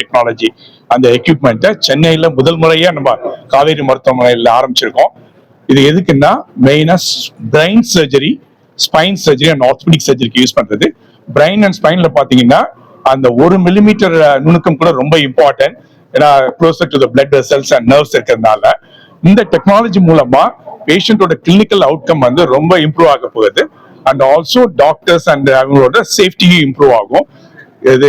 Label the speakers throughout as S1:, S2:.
S1: Technology அந்த எக்யூப்மெண்ட்டை சென்னையில முதல் முறையா நம்ம காவேரி மருத்துவமனையில் ஆரம்பிச்சிருக்கோம். இது எதுக்குன்னா மெயினா brain surgery, spine surgery and orthopaedic சர்ஜரிக்கு யூஸ் பண்றது. பிரெயின் அண்ட் ஸ்பைன்ல பாத்தீங்கன்னா அந்த 1 மில்லிமீட்டர் நுணுக்கம் கூட ரொம்ப இம்பார்ட்டன்ட். ஏன்னா closer to the blood vessels and nerves இருக்கிறதுனால இந்த டெக்னாலஜி மூலமா பேஷண்டோட கிளினிக்கல் அவுட்கம் வந்து ரொம்ப இம்ப்ரூவ் ஆக போகுது. அண்ட் ஆல்சோ டாக்டர்ஸ் அண்ட் அவங்களோட சேஃப்டியும் இம்ப்ரூவ் ஆகும். இது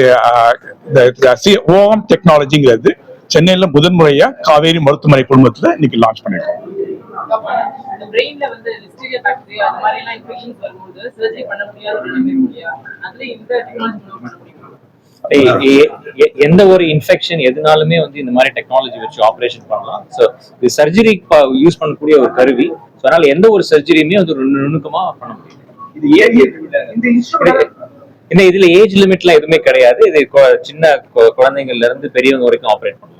S1: ஓம் டெக்னாலஜிங்கிறது சென்னையில முதன்முறையா காவேரி மருத்துவமனை குழுமத்துல இன்னைக்கு லான்ச் பண்ணிருக்கோம்.
S2: எந்த ஒரு இன்ஃபெக்ஷன் எதுனாலுமே வந்து இந்த மாதிரி டெக்னாலஜி வச்சு ஆபரேஷன் பண்ணலாம். ஸோ இது சர்ஜரி யூஸ் பண்ணக்கூடிய ஒரு கருவி. ஸோ அதனால எந்த ஒரு சர்ஜரியுமே வந்து நுணுக்கமா பண்ண முடியும். இந்த இதுல ஏஜ் லிமிட்லாம் எதுவுமே கிடையாது. இது சின்ன குழந்தைங்கள்ல இருந்து பெரியவங்க வரைக்கும் ஆப்ரேட் பண்ணலாம்.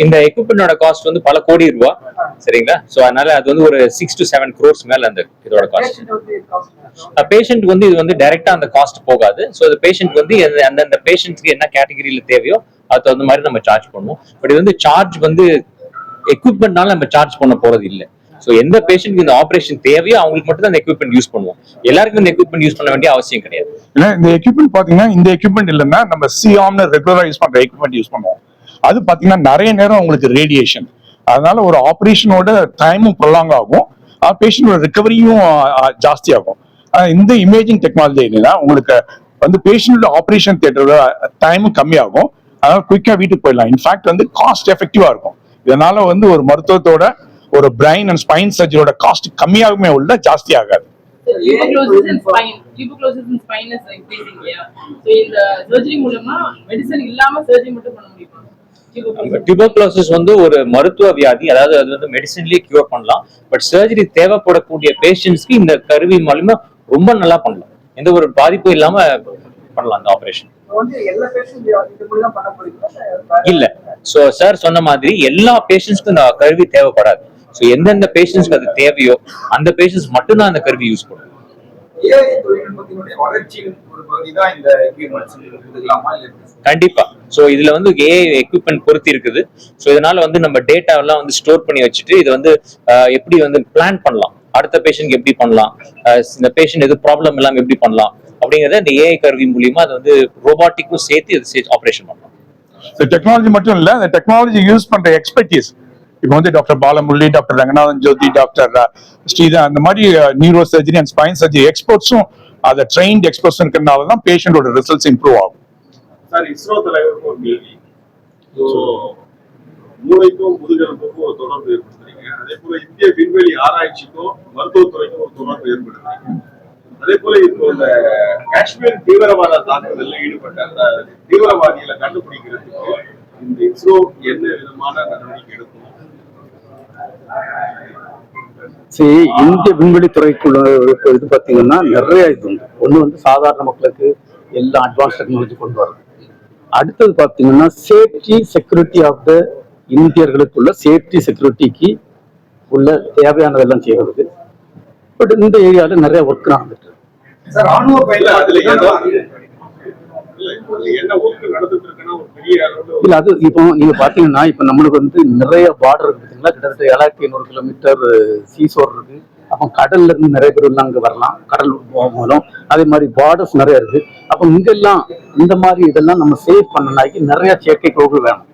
S2: இந்த எக்யூப்மெண்டோட காஸ்ட் வந்து பல கோடி ரூபாய், சரிங்களா? சோ அதனால அது வந்து ஒரு 6 to 7 crores மேல அந்த இதோட காஸ்ட். பேஷண்ட் வந்து இது வந்து டைரக்டா அந்த காஸ்ட் போகாது. சோ அந்த பேஷண்ட் வந்து அந்த பேஷண்ட்ஸ்க்கு என்ன கேட்டகரியில தேவையோ அது தகுந்த மாதிரி நம்ம சார்ஜ் பண்ணுவோம். பட் இது வந்து சார்ஜ் வந்து எக்யூப்மெண்ட்னால நம்ம சார்ஜ் பண்ண போறது இல்லை. சோ எந்த பேஷண்ட்க்கு இந்த ஆபரேஷன் தேவையோ அவங்களுக்கு மட்டும் தான் இந்த எக்யூப்மெண்ட் யூஸ் பண்ணுவோம். எல்லாருக்கும் இந்த எக்யூப்மெண்ட் யூஸ் பண்ண வேண்டிய அவசியம் கிடையாது.
S1: இந்த எக்யூப்மெண்ட் பாத்தீங்கன்னா இந்த எக்யூப்மெண்ட் இல்லைன்னா நம்ம சிஆம்னு ரெகுலரா யூஸ் பண்ற எக்யூப்மெண்ட் யூஸ் பண்ணுவோம். அது பாத்தீங்கன்னா நிறைய நேரம் உங்களுக்கு ரேடியேஷன், அதனால ஒரு ஆபரேஷனோட டைமும் ப்ரொலாங் ஆகும், பேஷண்டோட ரிகவரியும் ஜாஸ்தி ஆகும். இந்த இமேஜிங் டெக்னாலஜி என்னன்னா உங்களுக்கு வந்து பேஷண்டோட ஆபரேஷன் தியேட்டரோட டைமும் கம்மியாகும். அதனால குயிக்கா வீட்டுக்கு போயிடலாம். இன்ஃபேக்ட் வந்து காஸ்ட் எஃபெக்டிவா இருக்கும். இதனால வந்து ஒரு மருத்துவத்தோட ஒரு பிரைன் அண்ட் ஸ்பைன் சர்ஜரியோட காஸ்ட் கம்மியாகுமே உள்ள ஜாஸ்தி ஆகாது.
S2: டியூபர்குலோசிஸ் வந்து ஒரு மருத்துவ வியாதி, அதாவது அது வந்து மெடிசின்லயே கியூர் பண்ணலாம். பட் சர்ஜரி தேவைப்படக்கூடிய பேஷண்ட்ஸ்க்கு இந்த கருவி மூலமா ரொம்ப நல்லா பண்ணலாம். எந்த ஒரு பாதிப்பும் இல்லாம பண்ணலாம் அந்த ஆபரேஷன். இல்ல, சோ சார் சொன்ன மாதிரி எல்லா பேஷண்ட்ஸ்க்கும் இந்த கருவி தேவைப்படாது. சோ எந்தெந்த பேஷண்ட்ஸ்க்கு அது தேவையோ அந்த பேஷண்ட்ஸ் மட்டும்தான் அந்த கருவி யூஸ் பண்ணும். கண்டிப்பா. சோ இதுல வந்து ஏஐ எக்யூப்மெண்ட் பொருத்தி இருக்குது. சோ இதனால வந்து நம்ம டேட்டா எல்லாம் வந்து ஸ்டோர் பண்ணி வச்சுட்டு இதை வந்து எப்படி வந்து பிளான் பண்ணலாம், அடுத்த பேஷண்ட்க்கு எப்படி பண்ணலாம், இந்த பேஷண்ட் எது ப்ராப்ளம் இல்லாம எப்படி பண்ணலாம் அப்படிங்கறத இந்த ஏஐ கருவி மூலியமா அது வந்து ரோபாட்டிக்கும் சேர்த்து ஆபரேஷன் பண்ணலாம்.
S1: டெக்னாலஜி மட்டும் இல்ல, அந்த டெக்னாலஜி யூஸ் பண்ற எக்ஸ்பர்டீஸ் இப்போ வந்து doctor Balamurali, doctor Ranganathan Jyothi, doctor Sreetha, அந்த மாதிரி neuro surgery and spine surgery எக்ஸ்பர்ட்ஸும் அதை ட்ரெயின்ட் எக்ஸ்பர்ட்ஸ் இருக்கிறதுனால தான் பேஷண்டோட ரிசல்ட்ஸ் இம்ப்ரூவ் ஆகும்.
S3: சார், இஸ்ரோ தலைவருக்கும் ஒரு கேள்வி. மூளைக்கும் முதுகெலும்புக்கும் ஒரு தொடர்பு ஏற்படுத்துறீங்க. அதே போல இந்திய விண்வெளி ஆராய்ச்சிக்கும் மருத்துவத்துறைக்கும் ஒரு தொடர்பு ஏற்படுத்துறீங்க. அதே போல இப்போ இந்த காஷ்மீர் தீவிரவாத தாக்குதலில் ஈடுபட்ட அந்த தீவிரவாதிகளை கண்டுபிடிக்கிறதுக்கு இந்த இஸ்ரோ என்ன விதமான நடவடிக்கை எடுக்கும்?
S4: சரி, இந்திய விண்வெளி துறைக்குள்ள இது பார்த்தீங்கன்னா நிறைய இது உண்டு. ஒன்று வந்து சாதாரண மக்களுக்கு எல்லா அட்வான்ஸ் டெக்னாலஜி கொண்டு வரும். அடுத்தது பார்த்தீங்கன்னா சேஃப்டி செக்யூரிட்டி ஆஃப் த இந்தியர்களுக்குள்ள சேஃப்டி செக்யூரிட்டிக்கு உள்ள தேவையானதெல்லாம் செய்வது. பட் இந்த ஏரியாவில் நிறைய ஒர்க் நடந்துட்டு இல்ல. அது இப்போ நீங்க பாத்தீங்கன்னா இப்ப நம்மளுக்கு வந்து நிறைய பார்டர் இருக்கு பார்த்தீங்களா, கிட்டத்தட்ட 7500 கிலோமீட்டர் சீசோர் இருக்கு. அப்போ கடல்ல இருந்து நிறைய பேர் எல்லாம் அங்க வரலாம், கடல் மூலம். அதே மாதிரி பார்டர்ஸ் நிறைய இருக்கு. அப்போ இங்கெல்லாம் இந்த மாதிரி இதெல்லாம் நம்ம சேவ் பண்ணனாக்கி நிறைய செயற்கைக்கோள்கள் வேணும்.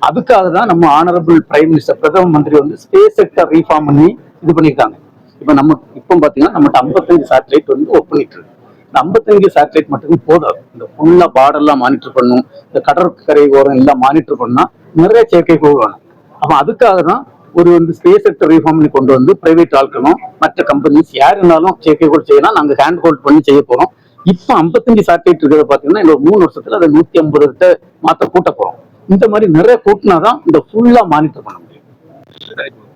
S4: அதுக்காக தான் நம்ம ஆனரபிள் பிரைம் மினிஸ்டர் பிரதம மந்திரி வந்து ஸ்பேஸ் செக்டர் ரீஃபார்ம் பண்ணி இது பண்ணியிருக்காங்க. இப்ப நம்ம இப்போ பாத்தீங்கன்னா நம்மகிட்ட 55 சேட்டலைட் வந்து ஒர்க் பண்ணிட்டு இருக்கு. இந்த 55 சேட்டலைட் மட்டும் போதாது. இந்த ஃபுல்லா பார்டர்லாம் மானிட்டர் பண்ணும், இந்த கடற்கரை ஓரம் எல்லாம் மானிட்டர் பண்ணா நிறைய செயற்கைக்கோள் வேணும். அப்ப அதுக்காக தான் ஒரு வந்து ஸ்பேஸ் செக்டர் ரீஃபார்ம் பண்ணி கொண்டு வந்து பிரைவேட் ஆட்களும் மற்ற கம்பெனிஸ் யார் இருந்தாலும் செயற்கைக்கோள் செய்யலாம், நாங்க ஹேண்ட் ஹோல்ட் பண்ணி செய்ய போறோம். இப்ப 55 சேட்டலைட் இருக்கிறத பாத்தீங்கன்னா இன்னொரு 3 வருஷத்துல அதை 150 மாத்த கூட்ட போறோம். இந்த மாதிரி நிறைய கூட்டினாதான் இந்த ஃபுல்லா மானிட்டர் பண்ண முடியும்.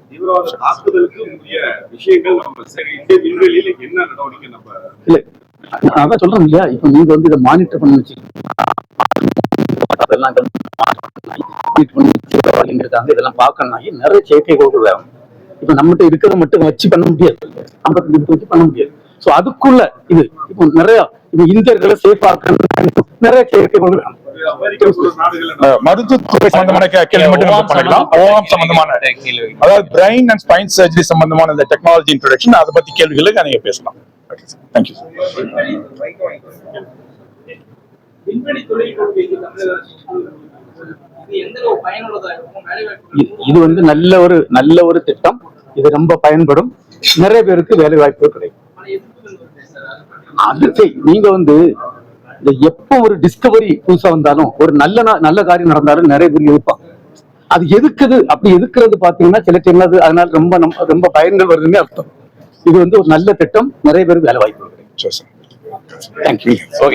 S3: தீவிரவாத தாக்குதலுக்கு உரிய விஷயங்கள் நம்ம இந்திய விண்வெளியில என்ன நடவடிக்கை நம்ம
S4: இல்ல, அதான் சொல்றேன் இல்லையா. இப்ப நீங்க வந்து இதை மானிட்டர் பண்ணி வச்சுருக்காங்க, இதெல்லாம் பார்க்கணும்னாக்கி நிறைய செயற்கைக்கோள்கள் வேணும். இப்ப நம்மகிட்ட இருக்கிறத மட்டும் வச்சு பண்ண முடியாது, 55 வச்சு பண்ண முடியாது. ஸோ அதுக்குள்ள இது இப்போ நிறைய இப்ப இந்தியர்களை சேஃப் ஆக்கணும் நிறைய செயற்கைகள் வேணும்.
S3: அமெரிக்கா போன்ற நாடுகள்ல
S1: மருத்துவத்துறை சம்பந்தமான கேள்வி மட்டும் நம்ம பண்ணிக்கலாம். ஓம் சம்பந்தமான
S2: கேள்வி.
S1: அதாவது பிரெயின் அண்ட் ஸ்பைன் சர்ஜரி சம்பந்தமான இந்த டெக்னாலஜி இன்ட்ரோடக்ஷன் அதை பத்தி கேள்விகளுக்கு நீங்க பேசலாம். தேங்க்யூ.
S3: விண்வெளி தொழில்நுட்பம் இது எந்த அளவு பயனுள்ளதா இருக்கும்? வேலைவாய்ப்பு
S4: இது வந்து நல்ல ஒரு திட்டம். இது ரொம்ப பயன்படும். நிறைய பேருக்கு வேலை வாய்ப்பு கிடைக்கும். அது சரி, நீங்க வந்து எப்போ ஒரு டிஸ்கவரி புதுசா வந்தாலும் ஒரு நல்ல காரியம் நடந்தாலும் நிறைய பேர் எதிர்ப்பாங்க. அது எதுக்குது அப்படி எதுக்குறது பாத்தீங்கன்னா சில சின்னது அதனால ரொம்ப பயன்கள் வருதுன்னு அர்த்தம். இது வந்து ஒரு நல்ல திட்டம், நிறைய பேருக்கு வேலை வாய்ப்பு கிடைக்கும்.
S1: தேங்க்யூ. ஓகே.